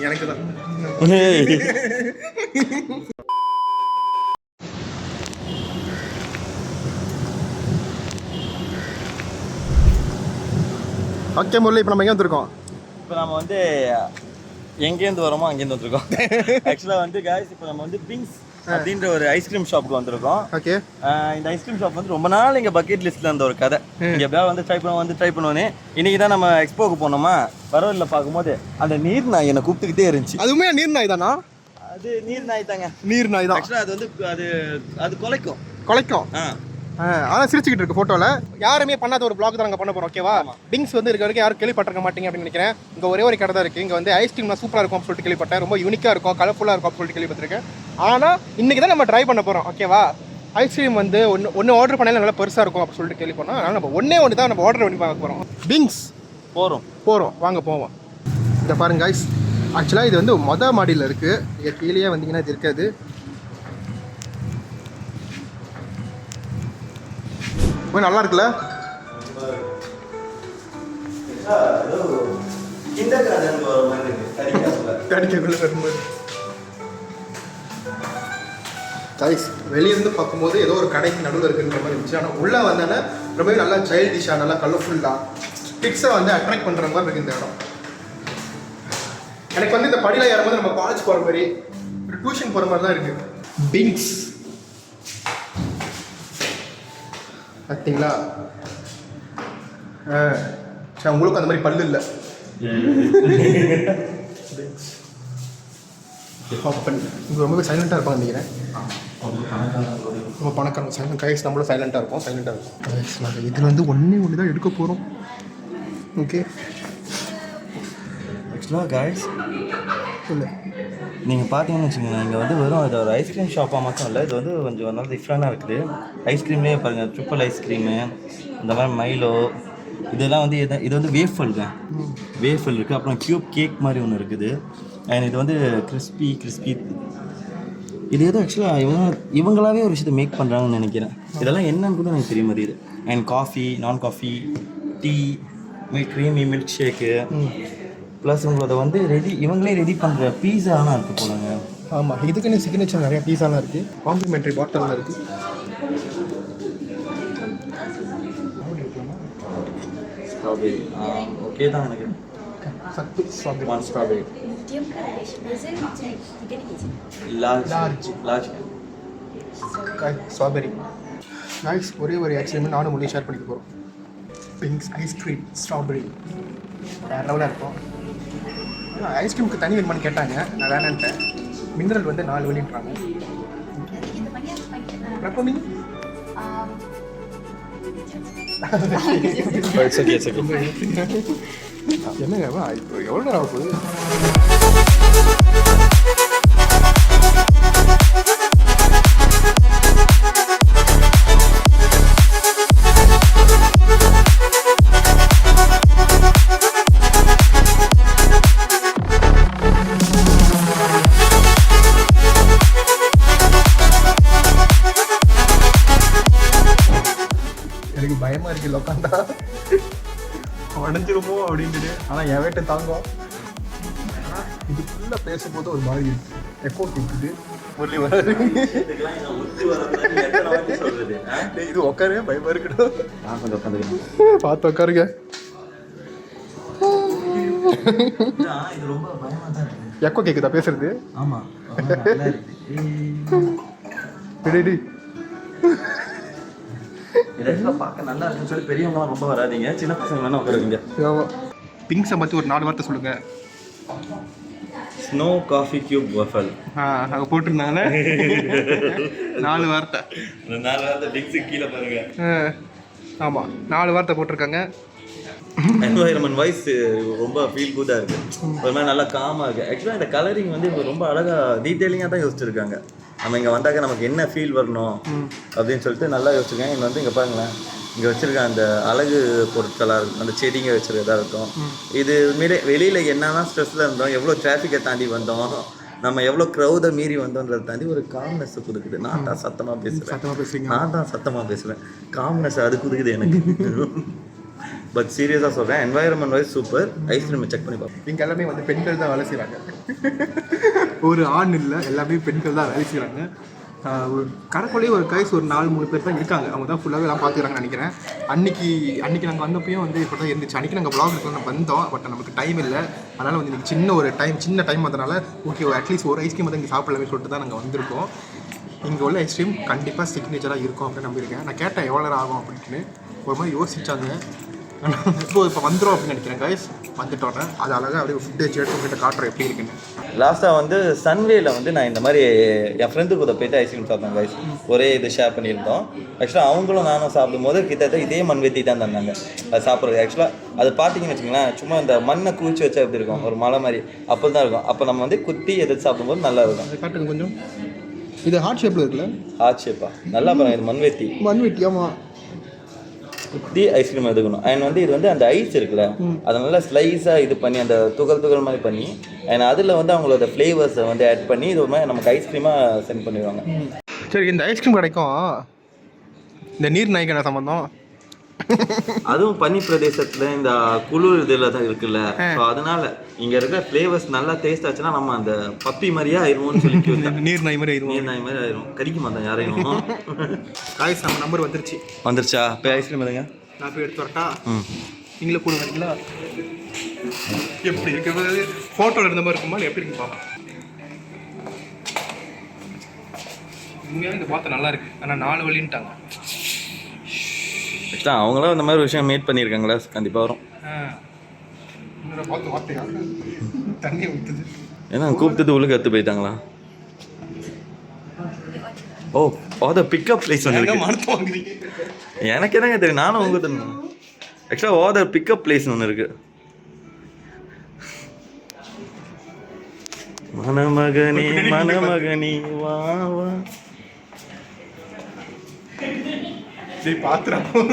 எனக்கு தான் ஓகே முரளி, இப்போ நம்ம எங்கே வந்திருக்கோம்? இப்போ நம்ம வந்து எங்கேருந்து வரோமோ அங்கேருந்து வந்துருக்கோம். ஆக்சுவலாக வந்து guys இப்போ நம்ம வந்து பிங்ஸ் அப்படின்ற ஒரு ஐஸ்கிரீம் ஷாப்புக்கு வந்திருக்கோம். ஓகே, இந்த ஐஸ்கிரீம் ஷாப் வந்து ரொம்ப நாள் எங்கள் பக்கெட் லிஸ்ட்டில் இருந்த ஒரு கதை. இங்கே எப்படியா வந்து ட்ரை பண்ணுவோன்னே இன்றைக்கி தான் நம்ம எக்ஸ்போக்கு போனோமா, வரவில்லை பார்க்கும்போது அந்த நீர் நாய் என்னை கூப்பிட்டுக்கிட்டே இருந்துச்சு. அதுவுமே நீர் நாய் தானா? அது நீர் நாய் தாங்க, நீர் நாய் தான். ஆக்சுவலாக அது வந்து அது குலைக்கும். அதான் சிரிச்சுக்கிட்டு இருக்கு ஃபோட்டோவில். யாருமே பண்ணாத ஒரு பிளாக் தான் நாங்கள் பண்ண போகிறோம். ஓகேவா? பிங்ஸ் வந்து இருக்க வரைக்கும் யாரும் கேள்விப்பட்டிருக்க மாட்டீங்க அப்படின்னு நினைக்கிறேன். இங்கே ஒரே ஒரு கடை தான் இருக்குது. இங்கே வந்து ஐஸ்கிரீம்லாம் சூப்பராக இருக்கும் அப்படின்னு சொல்லிட்டு கேள்விப்பட்டேன். ரொம்ப யூனிக்காக இருக்கும், கலர்ஃபுல்லாக இருக்கும் அப்படின்னு சொல்லிட்டு கேள்விப்பட்டிருக்கேன். ஆனால் இன்றைக்கி தான் நம்ம ட்ரை பண்ண போகிறோம். ஓகேவா? ஐஸ்கிரீம் வந்து ஒன்று ஆர்டர் பண்ணாலும் நல்லா பெருசாக இருக்கும் அப்படின்னு சொல்லிட்டு கேள்விப்பட்டோம். அதனால் நம்ம ஒன்று தான் நம்ம ஆர்டர் பண்ணி பார்க்க போகிறோம். பிங்ஸ் போகிறோம், வாங்க போவோம். இங்கே பாருங்க guys, ஆக்சுவலாக இது வந்து மொதல் மாடியில் இருக்குது. இங்கே கீழே வந்தீங்கன்னா இது இருக்காது. நல்லா இருக்குல்ல? வெளியிருந்து பார்க்கும்போது ஏதோ ஒரு கடைக்கு நடுவில் இருக்குன்ற மாதிரி இருந்துச்சு. ஆனால் உள்ளே வந்தோன்னே ரொம்பவே நல்லா சைல்டிஷாக, நல்லா கலர்ஃபுல்லாக, கிட்ஸை வந்து அட்ராக்ட் பண்ணுற மாதிரி இருக்குது இந்த இடம். எனக்கு வந்து இந்த படியில் ஏறும்போது நம்ம காலேஜ் போகிற மாதிரி, ஒரு டியூஷன் போகிற மாதிரி தான் இருக்குது. பிங்ஸ் பார்த்தீங்களா? உங்களுக்கு அந்த மாதிரி பல்லு இல்லை. இங்கே ரொம்பவே சைலண்ட்டாக இருப்பாங்க நினைக்கிறேன். ரொம்ப பணக்காரங்க சைலண்ட் கைஸ், நம்மளும் சைலண்ட்டாக இருக்கும். நாங்கள் இதில் வந்து ஒன்று தான் எடுக்க போகிறோம். ஓகே, ஆக்சுவலாக கைஸ் இல்லை நீங்கள் பார்த்தீங்கன்னு வச்சுக்கோங்களேன், இங்கே வந்து வெறும் இது ஒரு ஐஸ்கிரீம் ஷாப்பாக மட்டும் இல்லை, இது வந்து கொஞ்சம் நல்லா டிஃப்ரெண்டாக இருக்குது. ஐஸ்கிரீம்லேயே பாருங்கள், ட்ரிப்பிள் ஐஸ்கிரீமு, இந்த மாதிரி மைலோ, இதெல்லாம் வந்து இது வந்து வேஃபல் இருக்குது. அப்புறம் க்யூப் கேக் மாதிரி ஒன்று இருக்குது. அண்ட் இது வந்து கிறிஸ்பி இது ஏதோ ஆக்சுவலாக இவங்களாவே ஒரு விஷயத்தை மேக் பண்ணுறாங்கன்னு நினைக்கிறேன். இதெல்லாம் என்னன்னு கூட எனக்கு தெரிய மாதிரி இது. அண்ட் காஃபி, நான் coffee, tea, creamy milk shake, plus உங்களோட வந்து இவங்களே ரெடி பண்ணுற பீஸாலாம் இருக்குது போலங்க. ஆமாம், இதுக்குன்னு சிக்னேச்சர் நிறையா பீஸாலாம் இருக்குது. காம்ப்ளிமெண்ட்ரி பாட்டில்லாம் இருக்குது. ஸ்ட்ராபெரி ஓகே தான் எனக்கு. Strawberry large strawberry nice. ஒரே ஒரு ஐஸ்கிரீம் நானும் முடியும் ஷேர் பண்ணிக்க போகிறோம். பிங்ஸ் ஐஸ்கிரீம் ஸ்ட்ராபெரி வேறு லெவலாக இருக்கும். ஐஸ்கிரீமுக்கு தனி வேணுமான்னு கேட்டாங்க, நான் வேணான்ட்டேன். மினரல் வந்து 4 வழின்றாங்க. என்னங்க இப்போ எவ்வளோ நேரம் ஆகுது? எனக்கு பயமாக இருக்குது உட்காந்தா உடஞ்சிருமோ அப்படின்ட்டு. ஆனால் என் வேட்டை தாங்கும். இது ஃபுல்லாக பேசும்போது ஒரு மாதிரி இருக்குது, எக்கோ கேட்குது. முரளி வராது, இது உட்காருங்க, பயமாக இருக்கட்டும். நான் கொஞ்சம் உட்காந்துக்கிறேன், பார்த்து உட்காருங்க. இது ரொம்ப பயமாக தான் இருக்குது. எக்கோ கேட்குதா பேசுறது? ஆமாம், இதெல்லாம் பார்க்க நல்லா இருக்குன்னு சொல்லி பெரியவங்களாம் ரொம்ப வராதிங்க, சின்ன பசங்க வேணா உட்காருவீங்க. பிங்ஸை பற்றி ஒரு 4 வார்த்தை சொல்லுங்கள். Snow coffee cube waffle. அங்கே போட்டிருந்தாங்க 4 வார்த்தை. இந்த 4 வார்த்தை பிங்ஸுக்கு கீழே பாருங்க. ஆமாம், 4 வார்த்தை போட்டிருக்காங்க. என்வாயர்மெண்ட் வைஸ் ரொம்ப ஃபீல் குட்டாக இருக்குது, ஒரு மாதிரி நல்லா காமாக இருக்குது. ஆக்சுவலாக இந்த கலரிங் வந்து இவங்க ரொம்ப அழகாக டீட்டெயிலிங்காக தான் யோசிச்சிருக்காங்க. நம்ம இங்கே வந்தாக்க நமக்கு என்ன ஃபீல் வரணும் அப்படின்னு சொல்லிட்டு நல்லா யோசிச்சிருக்கேன். இங்கே வந்து இங்கே பாருங்களேன், இங்கே வச்சுருக்க அந்த அழகு பொருட்களாக இருக்கும், அந்த செடிங்க வச்சுருக்கதா இருக்கும். இது உண்மையிலே வெளியில் என்னன்னா ஸ்ட்ரெஸ்ஸில் இருந்தோம், எவ்வளோ டிராஃபிக்கை தாண்டி வந்தோம், நம்ம எவ்வளோ க்ரௌதை மீறி வந்தோன்றதை தாண்டி ஒரு காம்னஸ் கொடுக்குது. நான் தான் சத்தமாக பேசுகிறேன், சத்தமாக பேசுகிறேன், காம்னஸ் அது கொடுக்குது எனக்கு. பட் சீரியஸாக சொல்கிறேன், environment wise super. Ice cream check பண்ணி பார்ப்போம். இங்கே எல்லாமே வந்து பெண்கள் தான் வேலை செய்கிறாங்க, ஒரு ஆண் இல்லை, எல்லாமே பெண்கள் தான் வேலை செய்கிறாங்க. ஒரு கடைக்குள்ளேயே ஒரு கைஸ் ஒரு 4-3 பேர் தான் இருக்காங்க. அவங்க தான் ஃபுல்லாகவே எல்லாம் பார்த்துக்கிறாங்கன்னு நினைக்கிறேன். அன்றைக்கி நாங்கள் வந்தப்பையும் வந்து இப்போ தான் இருந்துச்சு. அன்றைக்கி நாங்கள் ப்ளாக் எடுக்கலாம் வந்தோம், பட் நமக்கு டைம் இல்லை. அதனால் வந்து இன்றைக்கி சின்ன டைம் வந்தனால ஓகே அட்லீஸ்ட் ஒரு ஐஸ்கிரீம் வந்து இங்கே சாப்பிடலாமே சொல்லிட்டு தான் நாங்கள் வந்திருக்கோம். இங்கே உள்ள ஐஸ்கிரீம் கண்டிப்பாக சிக்னேச்சராக இருக்கும் அப்படின்னு நம்பியிருக்கேன். நான் கேட்டேன் எவ்வளோ நேரம் ஆகும் அப்படின்ட்டு, ஒரு மாதிரி யோசிச்சாங்க. இப்போ வந்துடும் அப்படின்னு நினைக்கிறேன் கைஸ். வந்துட்டோன்னே அது அழகாக அப்படியே ஃபுட்டு வச்சு எடுத்து உங்கள்கிட்ட காட்டுறேன் எப்படி இருக்குன்னு. லாஸ்ட்டாக வந்து சன்வேல வந்து நான் இந்த மாதிரி என் ஃப்ரெண்டு கூட போய்ட்டு ஐஸ்கிரீம் சாப்பிட்டேன் கைஸ். ஒரே இது ஷேர் பண்ணியிருந்தோம். ஆக்சுவலாக அவங்களும் நானும் சாப்பிடும்போது கிட்டத்தட்ட இதே மண்வெட்டி தான் தந்தாங்க அது சாப்பிட்றது. ஆக்சுவலாக அது பார்த்தீங்கன்னு வச்சுங்களேன், சும்மா இந்த மண்ணை குவிச்சு வச்சா எப்படி இருக்கும், ஒரு மலை மாதிரி அப்போ தான் இருக்கும். அப்போ நம்ம வந்து குத்தி எதிர்த்து சாப்பிடும்போது நல்லா இருக்கும். அது காட்டுங்க கொஞ்சம். இது ஹார்ட் ஷேப்பில் இருக்குல்ல? ஹார்ட் ஷேப்பா? நல்லா பாருங்க, இது மண்வெட்டி. ஆமாம், குத்தி ஐஸ்கிரீம் எடுக்கணும். அண்ட் வந்து இது வந்து அந்த ஐஸ் இருக்குல்ல, அதை நல்லா ஸ்லைஸாக இது பண்ணி அந்த துகள் மாதிரி பண்ணி அண்ட் அதில் வந்து அவங்களோட ஃப்ளேவர்ஸை வந்து ஆட் பண்ணி இது மாதிரி நமக்கு ஐஸ்கிரீமாக சென்ட் பண்ணிடுவாங்க. சரி, இந்த ஐஸ்கிரீம் கிடைக்கும் இந்த நீர் நாய்க்கு என்ன சம்மந்தம்? அதுவும் பனி பிரதேசத்தில் இந்த குளிர் இதில் தான் இருக்குல்ல, ஸோ அதனால இங்கே இருக்கிற ஃப்ளேவர்ஸ் நல்லா டேஸ்ட் ஆச்சுன்னா நம்ம அந்த பப்பி மாதிரியே ஆயிடுவோம்னு சொல்லி நீர் நாய் மாதிரி ஆயிடும். கடிக்க மாட்டேன் யாரையும். காய்ஸ் நம்ம நம்பர் வந்துருச்சா? போய் ஐஸ்கிரீம் எடுங்க. நான் போய் எடுத்து வரட்டா? நீங்களே கூட வரீங்களா? எப்படி இருக்கிறது ஃபோட்டோவில் இருந்த மாதிரி இருக்குமா எப்படி இருக்குப்பா? உண்மையாக இந்த பார்த்து நல்லா இருக்கு, ஆனால் 4 வழின்ட்டாங்க. அவங்களும் இந்த மாதிரி ஒரு விஷயம் மீட் பண்ணியிருக்காங்களா, கண்டிப்பாக வரும். தண்ணி ஊற்றுது. ஏன்னா கூப்பிட்டு உள்ளுக்கு எடுத்து போயிட்டாங்களா? ஓ த பிக்கப் பிளேஸ் வந்து எனக்கு என்னங்க தெரியும், நானும் உங்க தெரியும். ஆக்சுவலாக ஓதர் பிக்கப் பிளேஸ்னு ஒன்று இருக்கு. மணமகனி வா வா.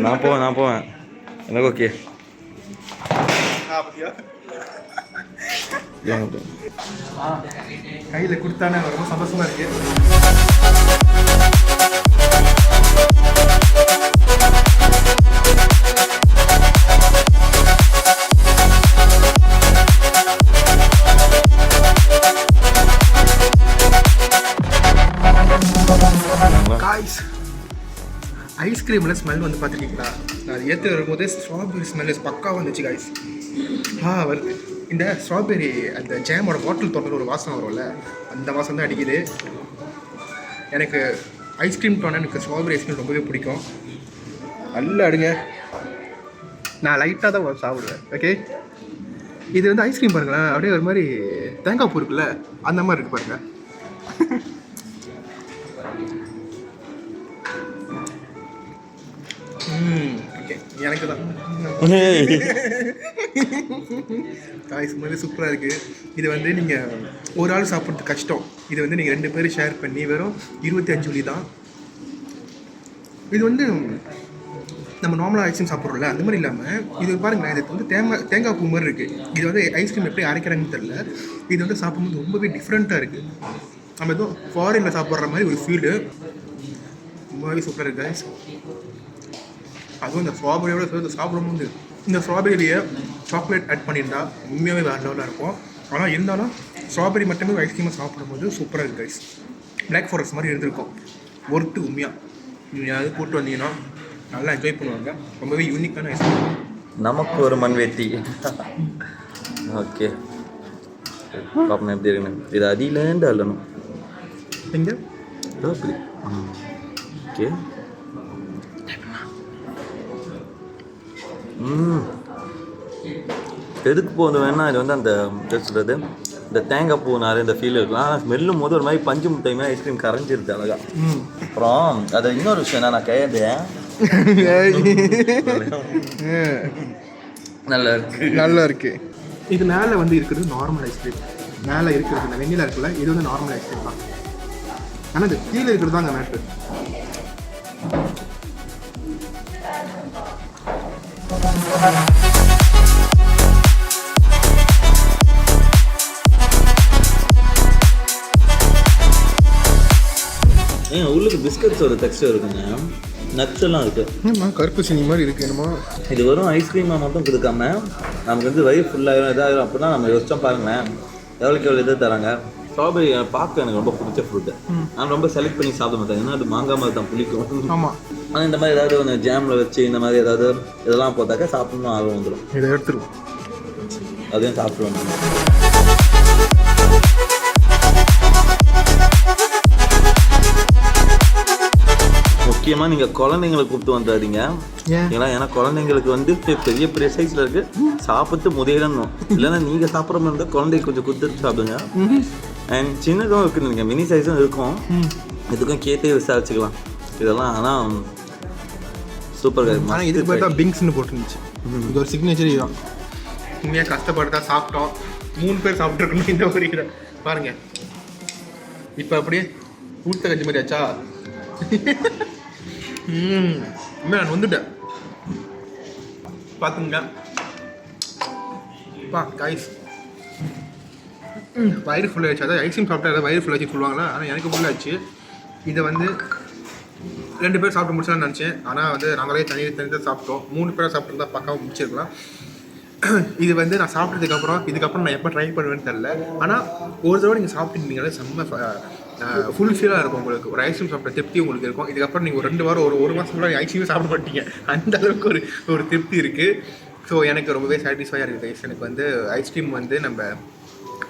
நான் போவேன் எனக்கு ஓகே. கையில் கொடுத்தானே ரொம்ப சந்தோஷமா இருக்கு. ஐஸ்கிரீமில் ஸ்மெல் வந்து பார்த்துருக்கீங்களா? நான் அது ஏற்று வரும்போது ஸ்ட்ராபெரி ஸ்மெல் பக்காவாக வந்துச்சு காய்ஸ். வருது. இந்த ஸ்ட்ராபெரி அந்த ஜேமோட பாட்டில் தொண்டர் ஒரு வாசனை வரும்ல, அந்த வாசனை தான் அடிக்குது. எனக்கு ஐஸ்கிரீம் டோன்னா எனக்கு ஸ்ட்ராபெரி ஐஸ்கிரீம் ரொம்பவே பிடிக்கும். நல்லா அடுங்க, நான் லைட்டாக தான் சாப்பிடுவேன். ஓகே, இது வந்து ஐஸ்கிரீம் பாருங்களேன், அப்படியே ஒரு மாதிரி தேங்காய் பூ இருக்குல்ல அந்த மாதிரி இருக்குது பாருங்கள். ஓகே, எனக்கு தான் காய்ஸ் மாதிரி சூப்பராக இருக்குது. இது வந்து நீங்கள் ஒரு ஆள் சாப்பிட்றது கஷ்டம். இது வந்து நீங்கள் 2 பேரும் ஷேர் பண்ணி வெறும் 25 வழி தான். இது வந்து நம்ம நார்மலாக ஐஸ்கிரீம் சாப்பிட்றோம்ல அந்த மாதிரி இல்லாமல் இது பாருங்களேன், இது வந்து தேங்காய் பூ மாதிரி இருக்குது. இது வந்து ஐஸ்கிரீம் எப்படி அரைக்கிறாங்கன்னு தெரியல. இது வந்து சாப்பிடும்போது ரொம்பவே டிஃப்ரெண்ட்டாக இருக்குது. நம்ம எதுவும் ஃபாரினில் சாப்பிட்ற மாதிரி ஒரு ஃபீலு. ரொம்பவே சூப்பராக இருக்குது காய்ஸ். அதுவும் இந்த ஸ்ட்ராபெரியோட சேர்த்து சாப்பிடும்போது இந்த ஸ்ட்ராபெரியை சாக்லேட் ஆட் பண்ணியிருந்தா உண்மையாகவே வேறு லெவலாக இருக்கும். ஆனால் இருந்தாலும் ஸ்ட்ராபெரி மட்டுமே ஐஸ்கிரீமாக சாப்பிடும்போது சூப்பராக இருக்குது கைஸ். பிளாக் ஃபாரஸ்ட் மாதிரி இருந்திருக்கும். ஒர்த்து உண்மையாக நீங்கள் யாராவது கூப்பிட்டு வந்தீங்கன்னா நல்லா என்ஜாய் பண்ணுவாங்க. ரொம்பவே யூனிக்கான ஐஸ்கிரீம். நமக்கு ஒரு மண்வெட்டி. ஓகே, பாப்போம் எப்படி இருக்குன்னு. இது அதிலேருந்து அள்ளணும் எங்கே அப்படி. ஓகே, எதுக்கு போகுது வேணா, இது வந்து அந்த சொல்கிறது இந்த தேங்காய் பூ நிறைய இந்த ஃபீல் இருக்கலாம். ஆனால் ஸ்மெல்லும் போது ஒரு மாதிரி பஞ்சு முட்டையுமே ஐஸ்கிரீம் கரைஞ்சிருது அழகா. அப்புறம் அது இன்னொரு விஷயம் நான் கேட்டேன், நல்லா இருக்கு. இது மேலே வந்து இருக்கிறது நார்மல் ஐஸ்கிரீம். மேலே இருக்கிறது இந்த வெண்ணிலா இருக்குல்ல, இது வந்து நார்மல் ஐஸ்கிரீம் தான். ஆனால் இது கீழே இருக்கிறது தான் அங்கே மேட்ரு. ஏங்க உள்ளுக்கு பிஸ்கட்ஸ் ஒரு டெக்ஸ்டர் இருக்குங்க, நட்ஸ் எல்லாம் இருக்குது. என்னம்மா கருப்பு சீனி மாதிரி இருக்குது என்னமோ. இது வெறும் ஐஸ்கிரீமாக மட்டும் கொடுக்காம நமக்கு வந்து வயிறு ஃபுல்லாகிடும் இதாகிடும். அப்போ தான் நம்ம யோசிச்சோம் பாருங்களேன் எவ்வளோக்கு எவ்வளோ இது தராங்க. ஸ்ட்ராபெரி பார்க்க எனக்கு ரொம்ப பிடிச்ச ஃப்ரூட்டு. நான் ரொம்ப செலக்ட் பண்ணி சாப்பிட மாட்டேன், ஏன்னா அது மாங்காய் மாதிரி தான் புளிக்கும். ஆமாம். ஆனால் இந்த மாதிரி ஏதாவது ஒன்று ஜாமில் வச்சு இந்த மாதிரி ஏதாவது இதெல்லாம் போட்டாக்கா சாப்பிடணும் ஆர்வம் வந்துடும். இதை எடுத்துருவோம், அதையும் சாப்பிடுவோம். முக்கியமாக நீங்கள் குழந்தைங்களை கூப்பிட்டு வந்துடாதீங்க. ஏன்னா குழந்தைங்களுக்கு வந்து பெரிய பெரிய சைஸில் இருக்குது, சாப்பிட்டு முதையிடணும். இல்லைன்னா நீங்கள் சாப்பிட்ற மாதிரி இருந்தால் குழந்தைக்கு கொஞ்சம் கொடுத்துட்டு சாப்பிடுங்க. அண்ட் சின்னதும் இருக்குது, நீங்கள் மினி சைஸும் இருக்கும். இதுக்கும் கேட்டே விசாரிச்சுக்கலாம் இதெல்லாம். ஆனால் சூப்பர். ஆனால் இதுக்கு பார்த்தா பிங்ஸ்னு போட்டுருந்துச்சு. இது ஒரு சிக்னேச்சர் இதுதான். உண்மையாக கஷ்டப்பட்டு தான் சாப்பிட்டோம். 3 பேர் சாப்பிட்ருக்கணும் இந்த ஒரு இதை பாருங்க. இப்போ அப்படியே ஊட்ட கஞ்சி மாதிரி ஆச்சா. நான் வந்துட்டேன் பார்த்துங்க. காய்ஸ் வயிறு ஃபுல்லாகிடுச்சு. அதாவது ஐஸ்கிரீம் சாப்பிட்டா ஏதாவது வயிறு ஃபுல்லாச்சு சொல்லுவாங்களா, ஆனால் எனக்கு ஃபுல்லாச்சு. இதை வந்து 2 பேர் சாப்பிட்டு முடிச்சான்னு நினச்சேன். ஆனால் வந்து நாங்களே தனியாக சாப்பிட்டோம். 3 பேராக சாப்பிட்டு பக்காவாக முடிச்சிருக்கலாம். இது வந்து நான் சாப்பிட்டதுக்கப்புறம் இதுக்கப்புறம் நான் எப்போ ட்ரை பண்ணுவேன்னு தெரில. ஆனால் ஒரு தடவை நீங்கள் சாப்பிட்டுருந்தீங்களே செம்ம ஃபுல்ஃபில்லாக இருக்கும் உங்களுக்கு. ஒரு ஐஸ்கிரீம் சாப்பிட்ட திருப்தி உங்களுக்கு இருக்கும். இதுக்கப்புறம் நீங்கள் ஒரு 2 வாரம் ஒரு மாதம் கூட ஐஸ்கிரீமே சாப்பிட மாட்டீங்க, அந்த அளவுக்கு ஒரு திருப்தி இருக்குது. ஸோ எனக்கு ரொம்பவே சாட்டிஸ்ஃபையாக இருக்குது. எனக்கு வந்து ஐஸ்கிரீம் வந்து நம்ம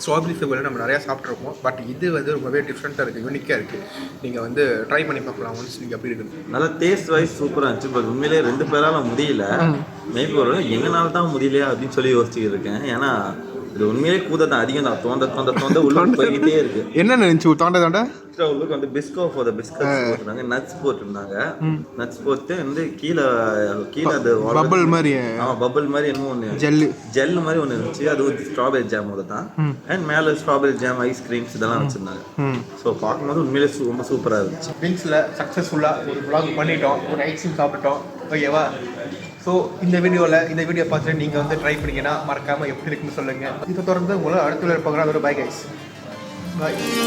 ஸ்ட்ராபெரி ஃப்ளேவரில் நம்ம நிறையா சாப்பிட்ருப்போம். பட் இது வந்து ரொம்பவே டிஃப்ரெண்ட்டாக இருக்குது, யூனிக்காக இருக்குது. நீங்கள் வந்து ட்ரை பண்ணி பார்க்கலாம் ஒன்ஸ். நீங்கள் எப்படி இருக்குது நல்லா டேஸ்ட் வைஸ் சூப்பராக இருந்துச்சு. பட் உண்மையிலே 2 பேரால் முடியல. மேபி ஒரு எங்கனால தான் முடியலையா அப்படின்னு சொல்லி யோசிச்சுட்டு இருக்கேன். ஏன்னா இது உண்மையிலே கூத தான் அதிகம் தான். தோண்ட உள்ள போய்கிட்டே இருக்கு. என்ன நினைச்சு தோண்ட உள்ளுக்கு வந்து பிஸ்கோ ஃபார் த பிஸ்கட் போட்டுருந்தாங்க, நட்ஸ் போட்டுருந்தாங்க. நட்ஸ் போட்டு வந்து கீழே அது பபிள் மாதிரி. ஆமாம், பபிள் மாதிரி என்னமோ ஒன்று ஜெல் மாதிரி ஒன்று இருந்துச்சு. அது ஒரு ஸ்ட்ராபெரி ஜாமோட தான். அண்ட் மேலே ஸ்ட்ராபெரி ஜாம், ஐஸ்கிரீம்ஸ் இதெல்லாம் வச்சுருந்தாங்க. ஸோ பார்க்கும்போது உண்மையிலே ரொம்ப சூப்பராக இருந்துச்சு. ட்ரிங்க்ஸில் சக்ஸஸ்ஃபுல்லாக ஒரு vlog பண்ணிட்டோம், ஒரு ஐஸ்கிரீம் சாப்பிட்டோம். ஓகேவா? ஸோ இந்த வீடியோ பார்த்துட்டு நீங்கள் வந்து ட்ரை பண்ணிங்கன்னா மறக்காமல் எப்படி இருக்குன்னு சொல்லுங்கள். இதை தொடர்ந்து உங்களை அடுத்த பார்க்குறோம். அதோட பை கைஸ், பாய்.